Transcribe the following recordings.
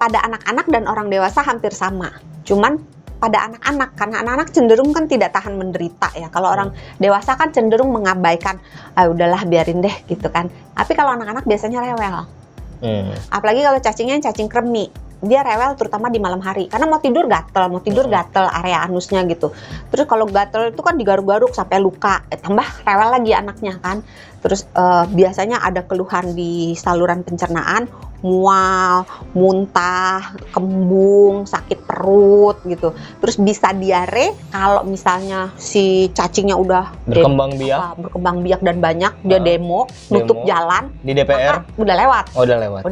pada anak-anak dan orang dewasa hampir sama. Cuman pada anak-anak, karena anak-anak cenderung kan tidak tahan menderita ya. Kalau orang dewasa kan cenderung mengabaikan, udahlah biarin deh gitu kan. Tapi kalau anak-anak biasanya rewel. Apalagi kalau cacingnya cacing kremi, dia rewel terutama di malam hari. Karena mau tidur gatel area anusnya gitu. Terus kalau gatel itu kan digaruk-garuk sampai luka, tambah rewel lagi anaknya kan. Terus biasanya ada keluhan di saluran pencernaan, mual, muntah, kembung, sakit perut gitu. Terus bisa diare kalau misalnya si cacingnya udah berkembang biak dan banyak, dia demo, nutup jalan di DPR. Udah lewat. Udah lewat.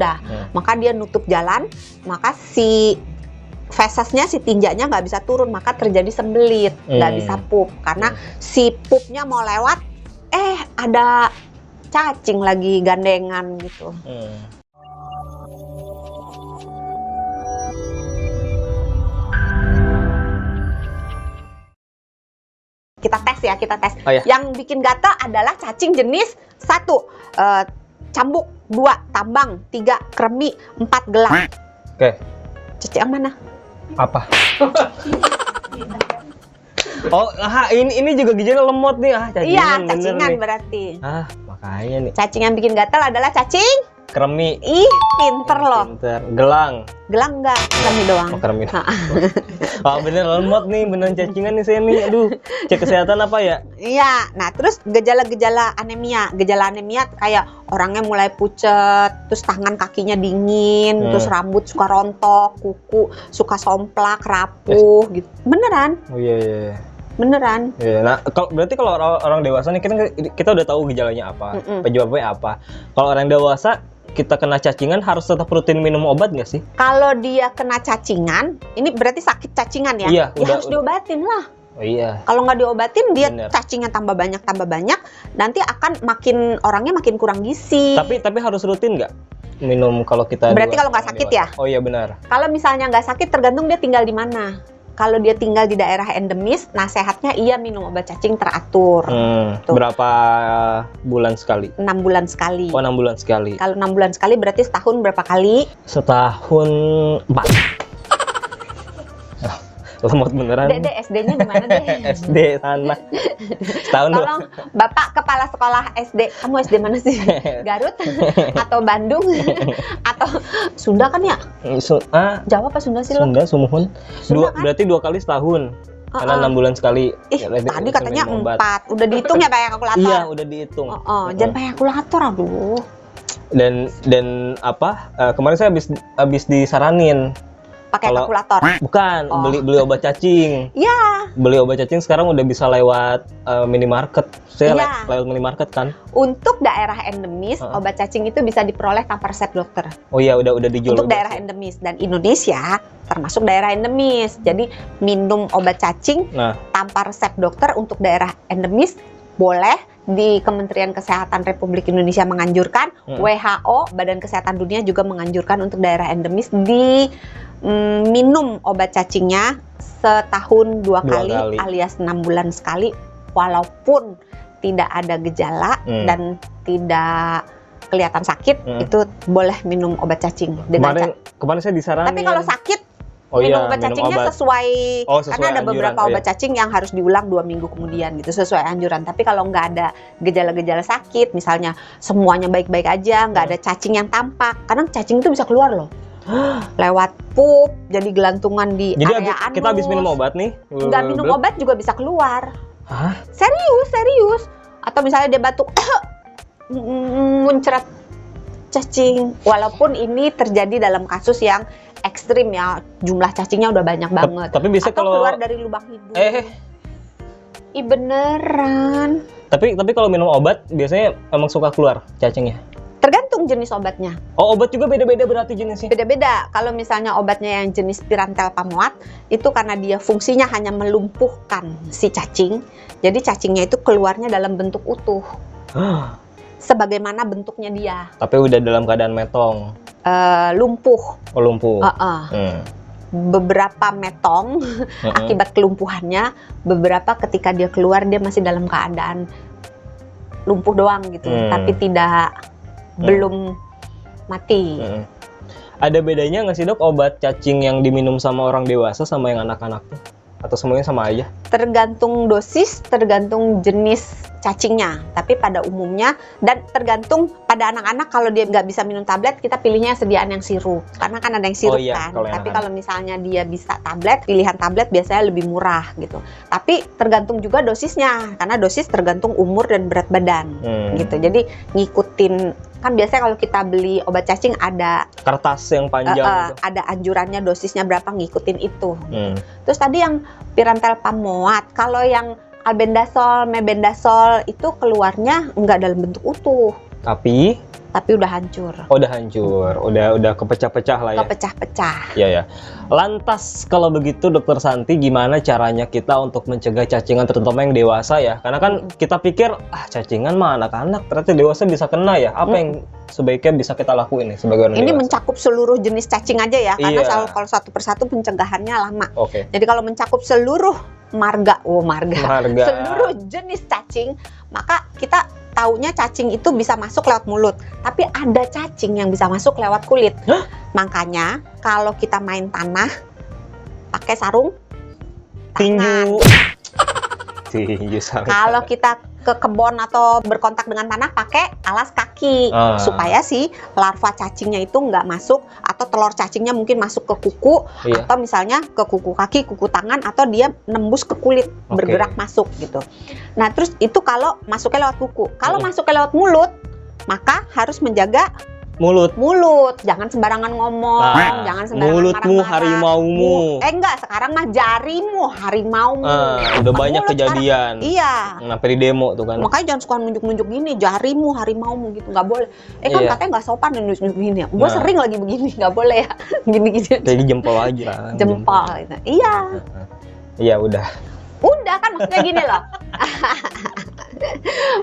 Maka dia nutup jalan, maka si fesesnya, si tinjanya nggak bisa turun, maka terjadi sembelit, nggak bisa pup. Karena si pupnya mau lewat, ada cacing lagi gandengan gitu. Kita tes. Oh, ya. Yang bikin gatal adalah cacing jenis 1, cambuk, 2, tambang, 3, kremi, 4, gelang. Oke. Cacing yang mana? Apa? Ini juga gejala lemot nih. Cacingan. Iya, cacingan berarti. Makanya nih. Cacing yang bikin gatal adalah cacing kremi. Ih, pinter loh. Gelang enggak, kremi doang. Kremi. Bener lemot nih, beneran cacingan nih saya nih. Aduh, cek kesehatan apa ya? Iya, nah terus gejala-gejala anemia. Gejala anemia kayak orangnya mulai pucet, terus tangan kakinya dingin, terus rambut suka rontok, kuku suka somplak, rapuh gitu. Beneran? Oh iya. Beneran. Iya. Nah, berarti kalau orang dewasa nih kita udah tahu gejalanya apa, penyebabnya apa. Kalau orang dewasa kita kena cacingan harus tetap rutin minum obat nggak sih? Kalau dia kena cacingan, ini berarti sakit cacingan ya? Iya, harus diobatin lah. Oh iya. Kalau nggak diobatin, dia cacingnya tambah banyak, nanti akan orangnya makin kurang gizi. Tapi harus rutin nggak minum kalau kita? Berarti kalau nggak sakit ya? Oh iya benar. Kalau misalnya nggak sakit, tergantung dia tinggal di mana. Kalau dia tinggal di daerah endemis, nasihatnya ia minum obat cacing teratur. Berapa bulan sekali? 6 bulan sekali. Oh, 6 bulan sekali. Kalau 6 bulan sekali berarti setahun berapa kali? Setahun 4. Lemot beneran. Dek, SD-nya di mana deh? SD sana. Setahun. Tolong, Bapak Kepala Sekolah SD, kamu SD mana sih? Garut? Atau Bandung? Atau Sunda kan ya? Jawa apa Sunda sih lo? Sunda, Sumuhun. Sunda kan? Berarti 2 kali setahun. Karena 6 bulan sekali. Tadi katanya 4. Udah dihitung ya pakai kalkulator? Iya, udah dihitung. Jangan pakai kalkulator, aduh. Dan apa? Kemarin saya habis disaranin pakai kalkulator. Bukan, beli obat cacing. Iya. Beli obat cacing sekarang udah bisa lewat minimarket. Saya lewat minimarket kan. Untuk daerah endemis, obat cacing itu bisa diperoleh tanpa resep dokter. Oh iya, udah dijual. Untuk daerah endemis, dan Indonesia termasuk daerah endemis. Jadi minum obat cacing tanpa resep dokter untuk daerah endemis boleh. Di Kementerian Kesehatan Republik Indonesia menganjurkan, WHO, Badan Kesehatan Dunia juga menganjurkan untuk daerah endemis minum obat cacingnya setahun 2 kali alias 6 bulan sekali, walaupun tidak ada gejala dan tidak kelihatan sakit, itu boleh minum obat cacing. Kemarin saya disaranin. Tapi kalau sakit, minum obat cacingnya sesuai karena ada beberapa obat cacing yang harus diulang 2 minggu kemudian gitu, sesuai anjuran. Tapi kalau nggak ada gejala-gejala sakit, misalnya semuanya baik-baik aja, nggak ada cacing yang tampak, kadang cacing itu bisa keluar loh. Lewat pup, jadi gelantungan di area anus. Kita habis minum obat nih. Nggak minum obat juga bisa keluar. Hah? Serius. Atau misalnya dia batuk, muncrat cacing. Walaupun ini terjadi dalam kasus yang ekstrim ya, jumlah cacingnya udah banyak banget. Tapi bisa atau kalau keluar dari lubang hidung. Ih beneran. Tapi kalau minum obat biasanya emang suka keluar cacingnya. Tergantung jenis obatnya. Oh, obat juga beda-beda berarti jenisnya? Beda-beda. Kalau misalnya obatnya yang jenis Pyrantel Pamuat, itu karena dia fungsinya hanya melumpuhkan si cacing, jadi cacingnya itu keluarnya dalam bentuk utuh. Sebagaimana bentuknya dia. Tapi udah dalam keadaan metong. Lumpuh. Oh, lumpuh. Beberapa metong akibat kelumpuhannya, beberapa ketika dia keluar dia masih dalam keadaan lumpuh doang gitu, tapi belum mati. Ada bedanya nggak sih dok obat cacing yang diminum sama orang dewasa sama yang anak-anak tuh? Atau semuanya sama aja? Tergantung dosis, tergantung jenis cacingnya. Tapi pada umumnya, dan tergantung pada anak-anak, kalau dia nggak bisa minum tablet, kita pilihnya sediaan yang sirup. Karena kan ada yang sirup kan. Kalau Tapi kalau misalnya dia bisa tablet, pilihan tablet biasanya lebih murah gitu. Tapi tergantung juga dosisnya, karena dosis tergantung umur dan berat badan gitu. Jadi ngikutin, kan biasanya kalau kita beli obat cacing ada kertas yang panjang gitu. Ada anjurannya dosisnya berapa, ngikutin itu. Terus tadi yang Pyrantel pamoat, kalau yang albendazole, mebendazole itu keluarnya nggak dalam bentuk utuh, tapi udah hancur. Oh, udah hancur, udah kepecah-pecah lah ya. Kepecah-pecah. Iya ya. Lantas kalau begitu Dokter Santi, gimana caranya kita untuk mencegah cacingan terutama yang dewasa ya? Karena kan kita pikir cacingan mah anak-anak, ternyata dewasa bisa kena ya. Apa yang sebaiknya bisa kita lakuin nih sebagai orang Ini dewasa? mencakup seluruh jenis cacing aja ya, karena Iya. kalau satu persatu pencegahannya lama. Oke. Jadi kalau mencakup seluruh marga, Marga. seluruh jenis cacing, maka kita taunya cacing itu bisa masuk lewat mulut, tapi ada cacing yang bisa masuk lewat kulit. Hah? Makanya kalau kita main tanah pakai sarung tangan. Tinju sarung. Kalau kita ke kebun atau berkontak dengan tanah pakai alas kaki, supaya si larva cacingnya itu nggak masuk, atau telur cacingnya mungkin masuk ke kuku, Iya. atau misalnya ke kuku kaki, kuku tangan, atau dia nembus ke kulit, bergerak masuk gitu. Nah terus itu kalau masuknya lewat kuku. Kalau masuknya lewat mulut, maka harus menjaga mulut, jangan sembarangan ngomong, jangan sembarangan mulutmu marah-marah. harimaumu. Enggak, sekarang mah jarimu harimaumu. Udah banyak Mulut kejadian. sekarang. Iya. Sampai di demo tuh kan. Makanya jangan suka nunjuk-nunjuk gini, jarimu harimaumu gitu, nggak boleh. Kan Iya. katanya nggak sopan nunjuk-nunjuk gini ya. Gue Nah. sering lagi begini, nggak boleh ya. Gini-gini. Kayak jempol aja. Jempol. Gitu. Iya. Iya udah. Udah kan maksudnya gini loh.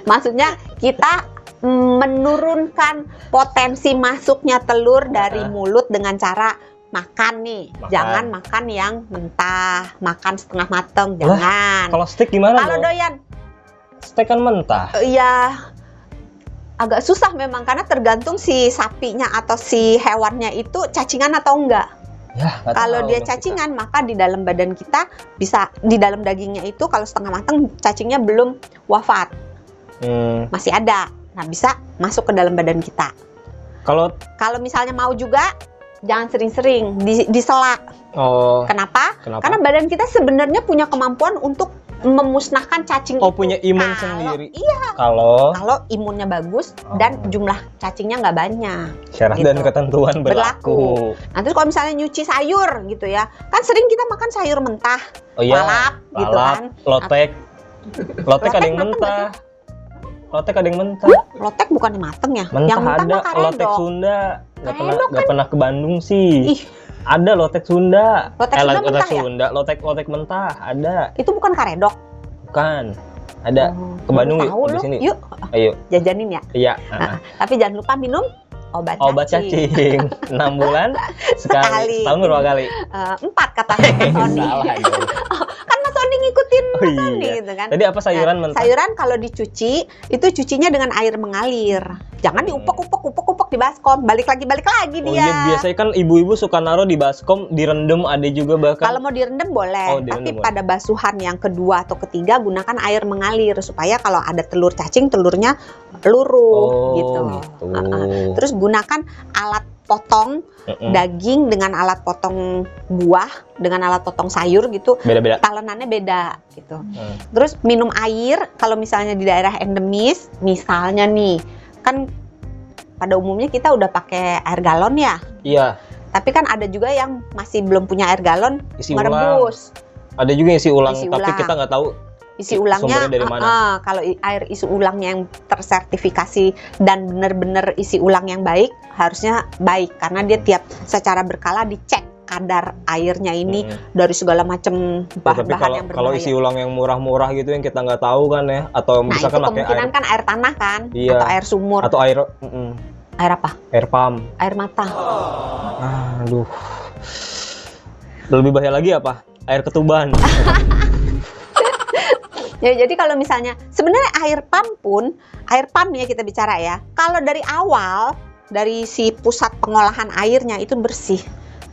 Maksudnya kita menurunkan potensi masuknya telur dari mulut dengan cara makan nih. Jangan makan yang mentah, makan setengah mateng, jangan. Kalau steak gimana? Kalau doyan, steak kan mentah. iya, agak susah memang, karena tergantung si sapinya atau si hewannya itu cacingan atau enggak. Ya, Kalau dia cacingan, maka di dalam badan kita bisa, di dalam dagingnya itu kalau setengah matang cacingnya belum wafat, masih ada. Nah bisa masuk ke dalam badan kita. Kalau misalnya mau juga, jangan sering-sering disela. Kenapa? Karena badan kita sebenarnya punya kemampuan untuk memusnahkan cacing itu. Punya imun sendiri. Iya. Kalau imunnya bagus dan jumlah cacingnya nggak banyak. Syarat dan ketentuan berlaku. Nanti kalau misalnya nyuci sayur gitu ya, kan sering kita makan sayur mentah, lalap gitu kan. Lotek ada yang mentah. Lotek ada yang mentah. Lotek bukan mateng ya? Mentah yang mentah ada. mah karedok. Lotek Sunda. Nggak Karedok pernah ke Bandung sih. Ih. Ada lotek Sunda. Lotek Sunda mentah ya? Sunda. Lotek mentah ada. Itu bukan karedok. Bukan. Ada. Ke Bandung yuk. Di sini. Yuk. Ayo. Jajanin ya. Iya. Tapi jangan lupa minum obat cacing. 6 bulan sekali. Setahun berapa kali? 4 kata Mas Sony. Salah dong. Kan Mas Sony ngikutin Mas Sony gitu kan. Tadi apa sayuran mentah? Sayuran kalau dicuci, itu cucinya dengan air mengalir. Jangan diupek-upek di baskom. Balik lagi dia. Iya, biasanya kan ibu-ibu suka naruh di baskom, direndam ada juga bahkan. Kalau mau direndam boleh, tapi pada basuhan yang kedua atau ketiga gunakan air mengalir supaya kalau ada telur cacing, telurnya luruh gitu. Terus gunakan alat potong daging dengan alat potong buah, dengan alat potong sayur gitu. Beda-beda. Talenannya beda gitu. Terus minum air kalau misalnya di daerah endemis, misalnya nih, kan pada umumnya kita udah pakai air galon ya. Iya. Tapi kan ada juga yang masih belum punya air galon, merebus. Ada juga isi ulang, tapi kita nggak tahu isi ulangnya dari mana. Kalau air isi ulangnya yang tersertifikasi dan benar-benar isi ulang yang baik, harusnya baik karena dia tiap secara berkala dicek kadar airnya ini dari segala macam bahan-bahan yang berbahaya. Kalau isi ulang yang murah-murah gitu yang kita nggak tahu kan ya, atau misalkan itu kemungkinan kan air tanah kan, atau air sumur, atau air apa? Air pam, air mata. Aduh, lebih bahaya lagi apa? Air ketuban. Ya, jadi kalau misalnya sebenarnya air pam ya kita bicara ya. Kalau dari awal dari si pusat pengolahan airnya itu bersih.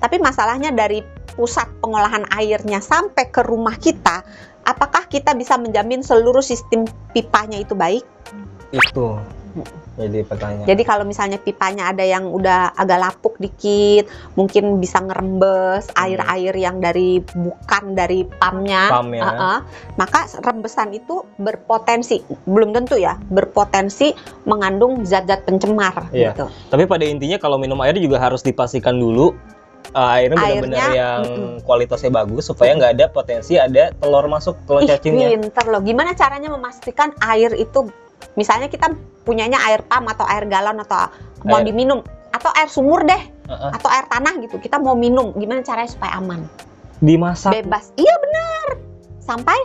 Tapi masalahnya dari pusat pengolahan airnya sampai ke rumah kita, apakah kita bisa menjamin seluruh sistem pipanya itu baik? Itu jadi pertanyaan. Jadi kalau misalnya pipanya ada yang udah agak lapuk dikit, mungkin bisa ngerembes air-air yang bukan dari pumpnya, maka rembesan itu berpotensi, belum tentu ya, berpotensi mengandung zat-zat pencemar. Iya. Gitu. Tapi pada intinya kalau minum air juga harus dipastikan dulu airnya benar-benar yang kualitasnya bagus supaya nggak ada potensi ada telur cacingnya. Pinter loh. Gimana caranya memastikan air itu, misalnya kita punyanya air pump atau air galon atau mau diminum, atau air sumur deh, atau air tanah gitu, kita mau minum, gimana caranya supaya aman? Dimasak. Bebas. Iya benar. Sampai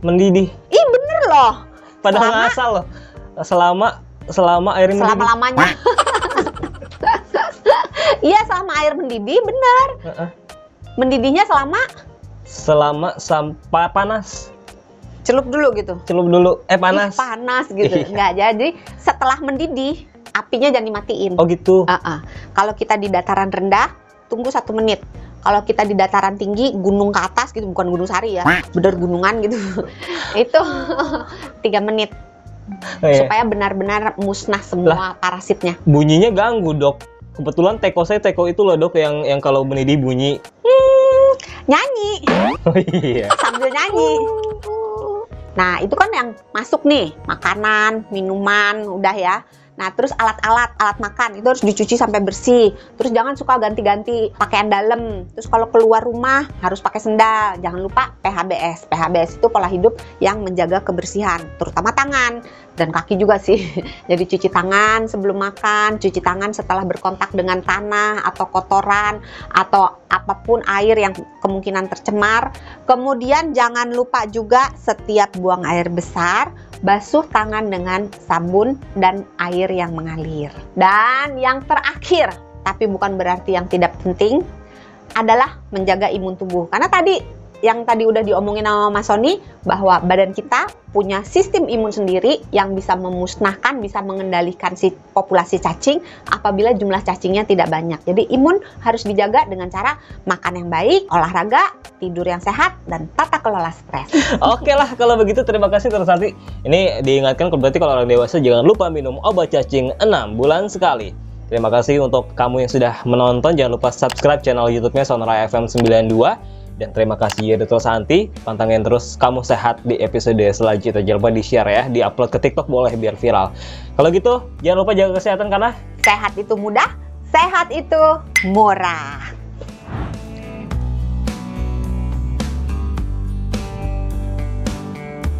mendidih. Ih bener loh. Padahal ngasal loh. Selama air mendidih. Selama-lamanya. Iya, selama air mendidih, benar. Mendidihnya selama sampai panas. Celup dulu gitu. Panas. Panas gitu. Enggak, jadi setelah mendidih, apinya jangan dimatiin. Oh gitu. Kalau kita di dataran rendah, tunggu 1 menit. Kalau kita di dataran tinggi, gunung ke atas gitu, bukan gunung sari ya, bener gunungan gitu, itu 3 menit. Supaya benar-benar musnah semua parasitnya. Bunyinya ganggu, Dok. Kebetulan saya teko itu loh, Dok, yang kalau mendidih bunyi. Nyanyi. Oh iya. Sambil nyanyi. Nah, itu kan yang masuk nih, makanan, minuman, udah ya. Nah, terus alat makan itu harus dicuci sampai bersih. Terus jangan suka ganti-ganti pakaian dalam. Terus kalau keluar rumah harus pakai sendal. Jangan lupa PHBS. PHBS itu pola hidup yang menjaga kebersihan, terutama tangan dan kaki juga sih. Jadi cuci tangan sebelum makan, cuci tangan setelah berkontak dengan tanah atau kotoran atau apapun air yang kemungkinan tercemar. Kemudian jangan lupa juga setiap buang air besar, basuh tangan dengan sabun dan air yang mengalir. Dan yang terakhir, tapi bukan berarti yang tidak penting, adalah menjaga imun tubuh. Karena yang tadi udah diomongin sama Mas Sony, bahwa badan kita punya sistem imun sendiri yang bisa memusnahkan, bisa mengendalikan si populasi cacing apabila jumlah cacingnya tidak banyak. Jadi imun harus dijaga dengan cara makan yang baik, olahraga, tidur yang sehat, dan tata kelola stres. Oke lah, kalau begitu terima kasih Dr. Santi. Ini diingatkan berarti kalau orang dewasa jangan lupa minum obat cacing 6 bulan sekali. Terima kasih untuk kamu yang sudah menonton. Jangan lupa subscribe channel YouTube-nya Sonora FM 92. Dan terima kasih ya Dr. Santi. Pantangin terus kamu sehat di episode selanjutnya. Jangan lupa di-share ya, di-upload ke TikTok boleh biar viral. Kalau gitu, jangan lupa jaga kesehatan karena sehat itu mudah, sehat itu murah.